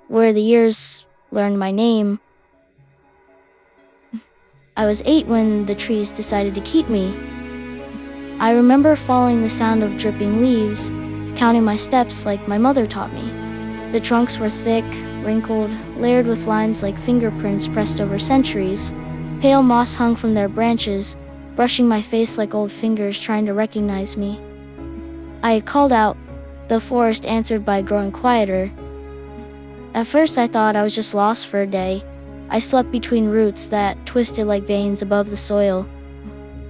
where the years learned my name. I was 8 when the trees decided to keep me. I remember following the sound of dripping leaves, counting my steps like my mother taught me. The trunks were thick, wrinkled, layered with lines like fingerprints pressed over centuries. Pale moss hung from their branches, brushing my face like old fingers trying to recognize me. I called out. The forest answered by growing quieter. At first I thought I was just lost for a day. I slept between roots that twisted like veins above the soil.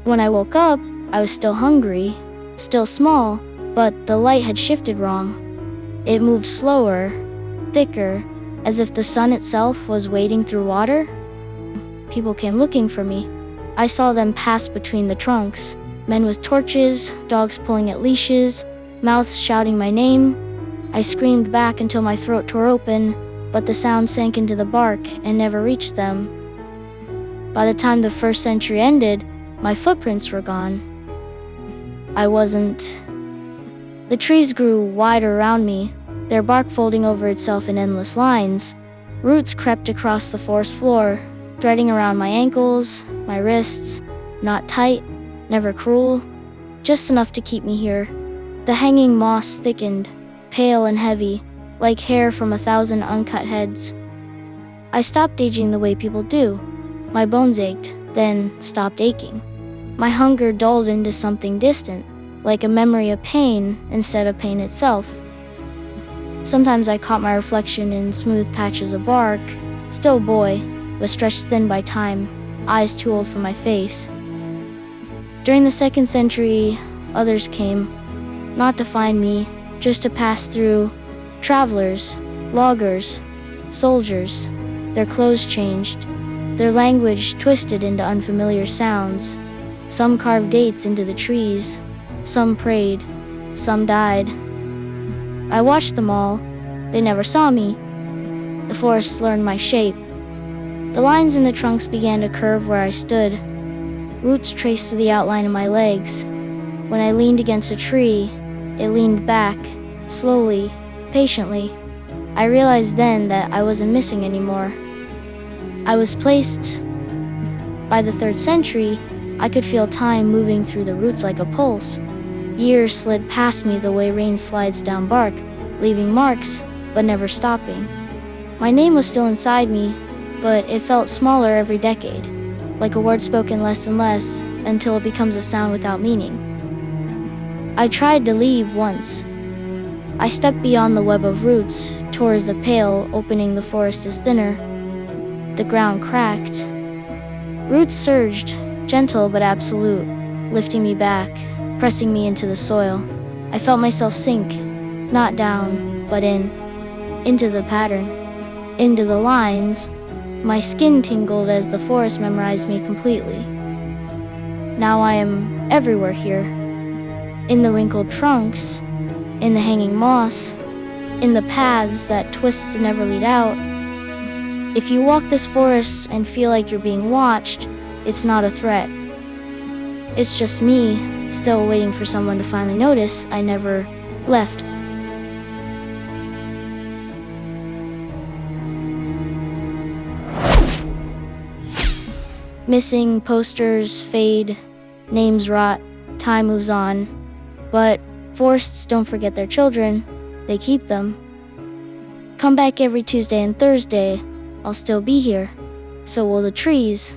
When I woke up, I was still hungry, still small, but the light had shifted wrong. It moved slower, thicker, as if the sun itself was wading through water. People came looking for me. I saw them pass between the trunks, men with torches, dogs pulling at leashes, mouths shouting my name. I screamed back until my throat tore open, but the sound sank into the bark and never reached them. By the time the first century ended, my footprints were gone. I wasn't. The trees grew wider around me, their bark folding over itself in endless lines. Roots crept across the forest floor, threading around my ankles, my wrists, not tight, never cruel, just enough to keep me here. The hanging moss thickened, pale and heavy, like hair from 1,000 uncut heads. I stopped aging the way people do. My bones ached, then stopped aching. My hunger dulled into something distant, like a memory of pain instead of pain itself. Sometimes I caught my reflection in smooth patches of bark, still a boy, but stretched thin by time, eyes too old for my face. During the 2nd century, others came, not to find me, just to pass through. Travelers, loggers, soldiers. Their clothes changed, their language twisted into unfamiliar sounds. Some carved dates into the trees, some prayed, some died. I watched them all. They never saw me. The forests learned my shape. The lines in the trunks began to curve where I stood. Roots traced the outline of my legs. When I leaned against a tree, it leaned back, slowly, patiently. I realized then that I wasn't missing anymore. I was placed. By the 3rd century, I could feel time moving through the roots like a pulse. Years slid past me the way rain slides down bark, leaving marks, but never stopping. My name was still inside me, but it felt smaller every decade, like a word spoken less and less until it becomes a sound without meaning. I tried to leave once. I stepped beyond the web of roots, towards the pale opening the forest is thinner. The ground cracked. Roots surged, gentle but absolute, lifting me back, pressing me into the soil. I felt myself sink, not down, but into the pattern, into the lines. My skin tingled as the forest memorized me completely. Now I am everywhere here. In the wrinkled trunks, in the hanging moss, in the paths that twist and never lead out. If you walk this forest and feel like you're being watched, it's not a threat. It's just me, still waiting for someone to finally notice I never left. Missing posters fade, names rot, time moves on. But forests don't forget their children, they keep them. Come back every Tuesday and Thursday, I'll still be here. So will the trees.